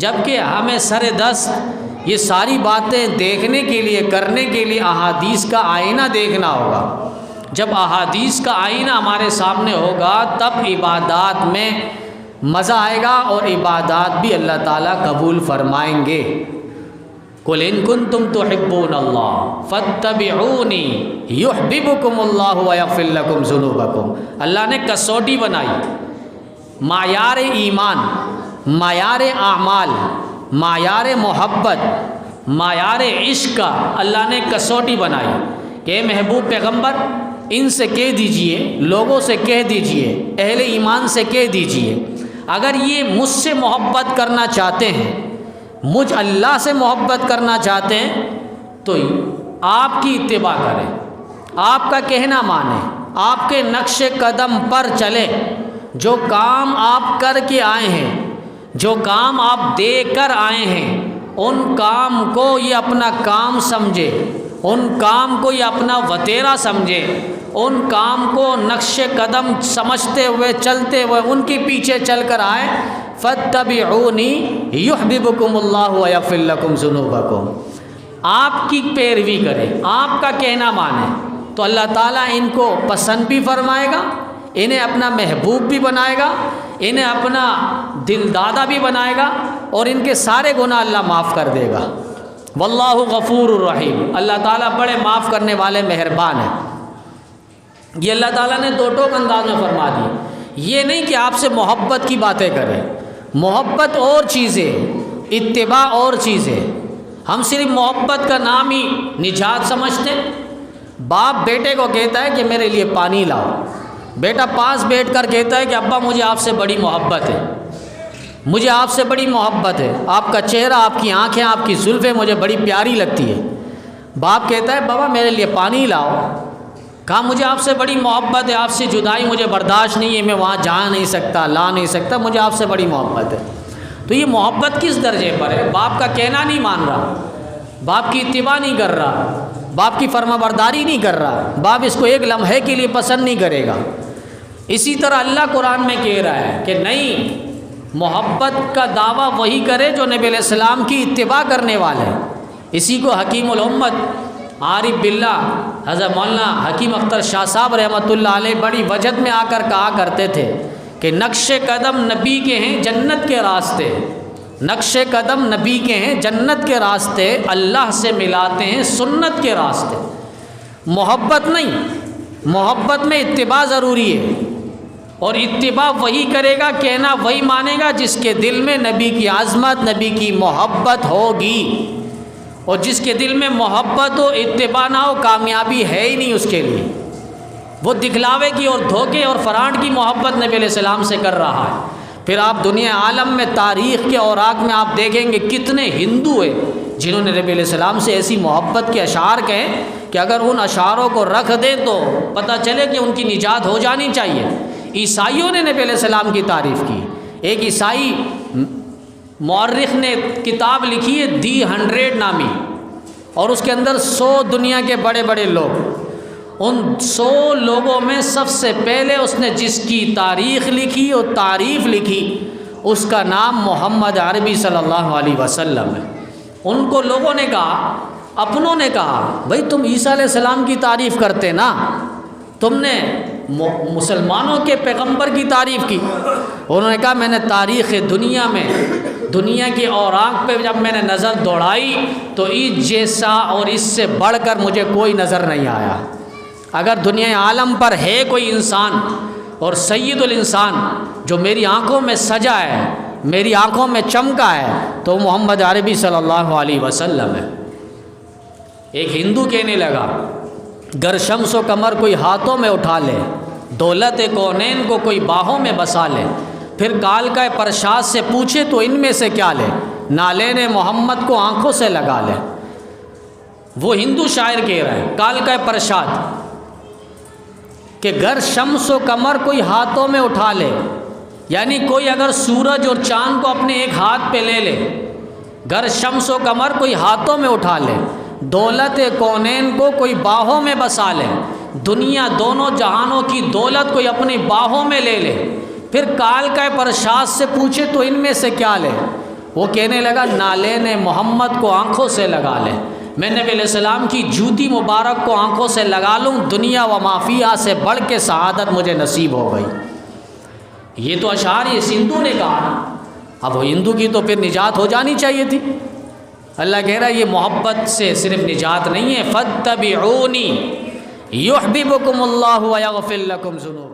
جبکہ ہمیں سر دست یہ ساری باتیں دیکھنے کے لیے کرنے کے لیے احادیث کا آئینہ دیکھنا ہوگا۔ جب احادیث کا آئینہ ہمارے سامنے ہوگا تب عبادات میں مزہ آئے گا اور عبادات بھی اللہ تعالیٰ قبول فرمائیں گے۔ قُلْ إِن كُنتُمْ تُحِبُّونَ اللَّهَ فَاتَّبِعُونِي يُحْبِبُكُمُ اللَّهُ وَيَغْفِرْ لَكُمْ ذُنُوبَكُمْ۔ اللہ نے کسوٹی بنائی، معیار ایمان، معیار اعمال، معیار محبت، معیار عشق کا اللہ نے کسوٹی بنائی کہ اے محبوب پیغمبر ان سے کہہ دیجئے، لوگوں سے کہہ دیجئے، اہل ایمان سے کہہ دیجئے اگر یہ مجھ سے محبت کرنا چاہتے ہیں، مجھ اللہ سے محبت کرنا چاہتے ہیں تو آپ کی اتباع کریں، آپ کا کہنا مانیں، آپ کے نقش قدم پر چلیں۔ جو کام آپ کر کے آئے ہیں، جو کام آپ دے کر آئے ہیں، ان کام کو یہ اپنا کام سمجھے، ان کام کو یہ اپنا وتیرا سمجھے، ان کام کو نقش قدم سمجھتے ہوئے چلتے ہوئے ان کے پیچھے چل کر آئے۔ فَاتَّبِعُونِي يُحْبِبُكُمُ اللَّهُ وَيَغْفِرْ لَكُمْ ذُنُوبَكُمْ۔ آپ کی پیروی کریں، آپ کا کہنا مانیں تو اللہ تعالیٰ ان کو پسند بھی فرمائے گا، انہیں اپنا محبوب بھی بنائے گا، انہیں اپنا دل دادا بھی بنائے گا اور ان کے سارے گناہ اللہ معاف کر دے گا۔ واللہ غفور الرحیم، اللہ تعالیٰ بڑے معاف کرنے والے مہربان ہیں۔ یہ اللہ تعالیٰ نے دو ٹوک انداز میں فرما دی، یہ نہیں کہ آپ سے محبت کی باتیں کریں، محبت اور چیزیں، اتباع اور چیزیں۔ ہم صرف محبت کا نام ہی نجات سمجھتے ہیں۔ باپ بیٹے کو کہتا ہے کہ میرے لیے پانی لاؤ، بیٹا پاس بیٹھ کر کہتا ہے کہ ابا مجھے آپ سے بڑی محبت ہے، مجھے آپ سے بڑی محبت ہے، آپ کا چہرہ، آپ کی آنکھیں، آپ کی زلفیں مجھے بڑی پیاری لگتی ہے۔ باپ کہتا ہے بابا میرے لیے پانی لاؤ، کہا مجھے آپ سے بڑی محبت ہے، آپ سے جدائی مجھے برداشت نہیں ہے، میں وہاں جا نہیں سکتا، لا نہیں سکتا، مجھے آپ سے بڑی محبت ہے۔ تو یہ محبت کس درجے پر ہے؟ باپ کا کہنا نہیں مان رہا، باپ کی اتباع نہیں کر رہا، باپ کی فرما برداری نہیں کر رہا، باپ اس کو ایک لمحے کے لیے پسند نہیں کرے گا۔ اسی طرح اللہ قرآن میں کہہ رہا ہے کہ نہیں، محبت کا دعویٰ وہی کرے جو نبی علیہ السلام کی اتباع کرنے والے ہیں۔ اسی کو حکیم الامت عارف باللہ حضرت مولانا حکیم اختر شاہ صاحب رحمۃ اللہ علیہ بڑی وجد میں آ کر کہا کرتے تھے کہ نقش قدم نبی کے ہیں جنت کے راستے، نقش قدم نبی کے ہیں جنت کے راستے، اللہ سے ملاتے ہیں سنت کے راستے۔ محبت نہیں، محبت میں اتباع ضروری ہے، اور اتباع وہی کرے گا، کہنا وہی مانے گا جس کے دل میں نبی کی عظمت، نبی کی محبت ہوگی۔ اور جس کے دل میں محبت ہو، اتباع نہ ہو، کامیابی ہے ہی نہیں اس کے لیے۔ وہ دکھلاوے کی اور دھوکے اور فرانٹ کی محبت نبی علیہ السلام سے کر رہا ہے۔ پھر آپ دنیا عالم میں تاریخ کے اوراق میں آپ دیکھیں گے کتنے ہندو ہیں جنہوں نے نبی علیہ السلام سے ایسی محبت کے اشعار کہیں کہ اگر ان اشعاروں کو رکھ دیں تو پتہ چلے کہ ان کی نجات ہو جانی چاہیے۔ عیسائیوں نے نبی علیہ السلام کی تعریف کی۔ ایک عیسائی مورخ نے کتاب لکھی ہے دی 100 نامی، اور اس کے اندر 100 دنیا کے بڑے بڑے لوگ، ان 100 لوگوں میں سب سے پہلے اس نے جس کی تاریخ لکھی اور تعریف لکھی اس کا نام محمد عربی صلی اللہ علیہ وسلم ہے۔ ان کو لوگوں نے کہا، اپنوں نے کہا بھائی تم عیسیٰ علیہ السلام کی تعریف کرتے نا، تم نے مسلمانوں کے پیغمبر کی تعریف کی۔ انہوں نے کہا میں نے تاریخ دنیا میں، دنیا کے اوراق پہ جب میں نے نظر دوڑائی تو اس جیسا اور اس سے بڑھ کر مجھے کوئی نظر نہیں آیا۔ اگر دنیا عالم پر ہے کوئی انسان اور سید الانسان جو میری آنکھوں میں سجا ہے، میری آنکھوں میں چمکا ہے، تو محمد عربی صلی اللہ علیہ وسلم ہے۔ ایک ہندو کہنے لگا گر شمس و قمر کوئی ہاتھوں میں اٹھا لے، دولت کونین کو کوئی باہوں میں بسا لے، پھر کال کا پرشاد سے پوچھے تو ان میں سے کیا لے، نالین محمد کو آنکھوں سے لگا لے۔ وہ ہندو شاعر کہہ رہا ہے کال کا پرشاد کہ گر شمس و قمر کوئی ہاتھوں میں اٹھا لے، یعنی کوئی اگر سورج اور چاند کو اپنے ایک ہاتھ پہ لے لے، گر شمس و قمر کوئی ہاتھوں میں اٹھا لے، دولت کونین کو کوئی باہوں میں بسا لے، دنیا دونوں جہانوں کی دولت کوئی اپنی باہوں میں لے لے، پھر کال کا پرشاد سے پوچھے تو ان میں سے کیا لے، وہ کہنے لگا نالین محمد کو آنکھوں سے لگا لے، میں نبی علیہ السلام کی جوتی مبارک کو آنکھوں سے لگا لوں، دنیا و ما فیہا سے بڑھ کے سعادت مجھے نصیب ہو گئی۔ یہ تو اشعار اس ہندو نے کہا نا، اب وہ ہندو کی تو پھر نجات ہو جانی چاہیے تھی۔ اللہ کہہ رہا ہے یہ محبت سے صرف نجات نہیں ہے، فاتبعونی یحببکم اللہ ویغفر لکم ذنوبکم۔